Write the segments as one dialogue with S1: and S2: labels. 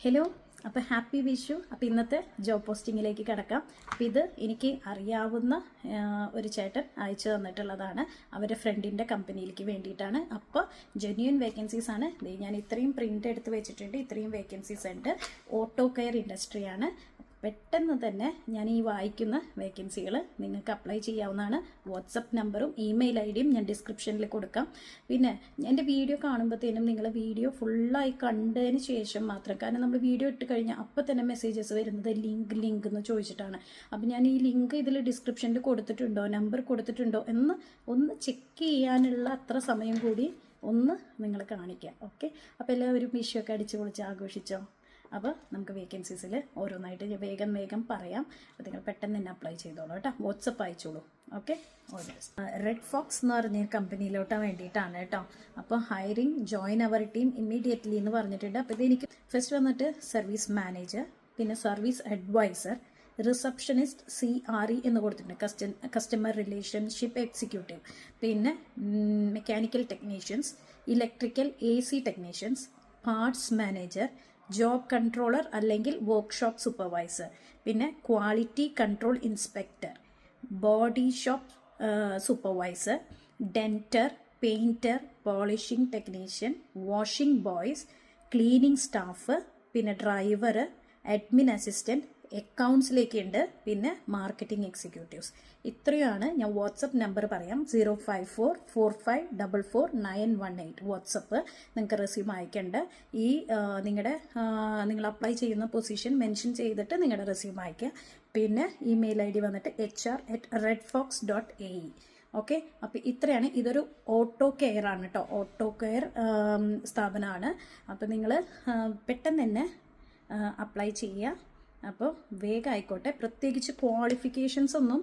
S1: Hello, അപ്പോൾ happy Vishu. അപ്പോൾ ഇന്നത്തെ ജോബ് പോസ്റ്റിങ്ങിലേക്ക് കിടക്കാം. അപ്പോൾ ഇത് എനിക്ക് അറിയാവുന്ന ഒരു ചേട്ടൻ അയച്ചു തന്നിട്ടുള്ളതാണ്. അവരുടെ ഫ്രണ്ടിൻ്റെ കമ്പനിയിലേക്ക് വേണ്ടിയിട്ടാണ്. അപ്പോൾ ജെന്യുവൻ വേക്കൻസീസ് ആണ്. ഞാൻ ഇത്രയും പ്രിൻ്റ് എടുത്ത് വെച്ചിട്ടുണ്ട്. ഇത്രയും വേക്കൻസീസ് ഉണ്ട്. ഓട്ടോ കെയർ ഇൻഡസ്ട്രിയാണ്. പെട്ടെന്ന് തന്നെ ഞാൻ ഈ വായിക്കുന്ന വേക്കൻസികൾ നിങ്ങൾക്ക് അപ്ലൈ ചെയ്യാവുന്നതാണ്. വാട്സപ്പ് നമ്പറും ഇമെയിൽ ഐ ഡിയും ഞാൻ ഡിസ്ക്രിപ്ഷനിൽ കൊടുക്കാം. പിന്നെ എൻ്റെ വീഡിയോ കാണുമ്പോഴത്തേനും നിങ്ങൾ വീഡിയോ ഫുള്ളായി കണ്ടതിന് ശേഷം മാത്രം, കാരണം നമ്മൾ വീഡിയോ ഇട്ട് കഴിഞ്ഞാൽ അപ്പോൾ തന്നെ മെസ്സേജസ് വരുന്നത് ലിങ്ക് എന്ന് ചോദിച്ചിട്ടാണ്. അപ്പോൾ ഞാൻ ഈ ലിങ്ക് ഇതിൽ ഡിസ്ക്രിപ്ഷനിൽ കൊടുത്തിട്ടുണ്ടോ, നമ്പർ കൊടുത്തിട്ടുണ്ടോ എന്ന് ഒന്ന് ചെക്ക് ചെയ്യാനുള്ള അത്ര സമയം കൂടി ഒന്ന് നിങ്ങൾ കാണിക്കാം. ഓക്കെ, അപ്പോൾ എല്ലാവരും വിഷുവൊക്കെ അടിച്ച് പൊളിച്ച് ആഘോഷിച്ചോ? അപ്പോൾ നമുക്ക് വേക്കൻസീസിൽ ഓരോന്നായിട്ട് വേഗം പറയാം. അപ്പോൾ നിങ്ങൾ പെട്ടെന്ന് തന്നെ അപ്ലൈ ചെയ്തോളൂ കേട്ടോ. വാട്സപ്പ് അയച്ചോളൂ. ഓക്കെ, റെഡ് ഫോക്സ് എന്ന് പറഞ്ഞ കമ്പനിയിലോട്ട് വേണ്ടിയിട്ടാണ് കേട്ടോ. അപ്പോൾ hiring join our team immediately എന്ന് പറഞ്ഞിട്ടുണ്ട്. അപ്പോൾ ഇതെനിക്ക് ഫസ്റ്റ് വന്നിട്ട് സർവീസ് മാനേജർ, പിന്നെ സർവീസ് അഡ്വൈസർ, റിസപ്ഷനിസ്റ്റ് CRE എന്ന് കൊടുത്തിട്ടുണ്ട്, കസ്റ്റമർ റിലേഷൻഷിപ്പ് എക്സിക്യൂട്ടീവ്, പിന്നെ mechanical technicians, electrical AC technicians, parts manager, job controller അല്ലെങ്കിൽ വർക്ക്ഷോപ്പ് സൂപ്പർവൈസർ, പിന്നെ quality control inspector, body shop supervisor, denter, painter, polishing technician, washing boys, cleaning staff, പിന്നെ driver, admin assistant, അക്കൗണ്ട്സിലേക്കുണ്ട്, പിന്നെ marketing executives. ഇത്രയാണ്. ഞാൻ WhatsApp number പറയാം, 05445444918. WhatsApp നിങ്ങൾക്ക് resume അയക്കേണ്ട. ഈ നിങ്ങൾ അപ്ലൈ ചെയ്യുന്ന പൊസിഷൻ മെൻഷൻ ചെയ്തിട്ട് നിങ്ങളുടെ റെസ്യൂം അയക്കുക. പിന്നെ ഇമെയിൽ ID വന്നിട്ട് hr@redfox.ae. ഓക്കെ, അപ്പോൾ ഇത്രയാണ്. ഇതൊരു ഓട്ടോ കെയർ ആണ് കേട്ടോ. ഓട്ടോ കെയർ സ്ഥാപനമാണ്. അപ്പോൾ നിങ്ങൾ പെട്ടെന്ന് തന്നെ അപ്ലൈ ചെയ്യുക. അപ്പോൾ വേഗം ആയിക്കോട്ടെ. പ്രത്യേകിച്ച് ക്വാളിഫിക്കേഷൻസ് ഒന്നും,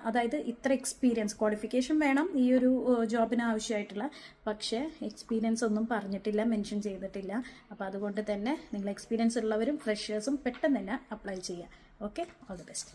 S1: അതായത് ഇത്ര എക്സ്പീരിയൻസ് ക്വാളിഫിക്കേഷൻ വേണം ഈ ഒരു ജോബിന് ആവശ്യമായിട്ടുള്ള, പക്ഷേ എക്സ്പീരിയൻസ് ഒന്നും പറഞ്ഞിട്ടില്ല, മെൻഷൻ ചെയ്തിട്ടില്ല. അപ്പോൾ അതുകൊണ്ട് തന്നെ നിങ്ങൾ എക്സ്പീരിയൻസ് ഉള്ളവരും ഫ്രഷേഴ്സും പെട്ടെന്ന് തന്നെ അപ്ലൈ ചെയ്യുക. Okay, all the best.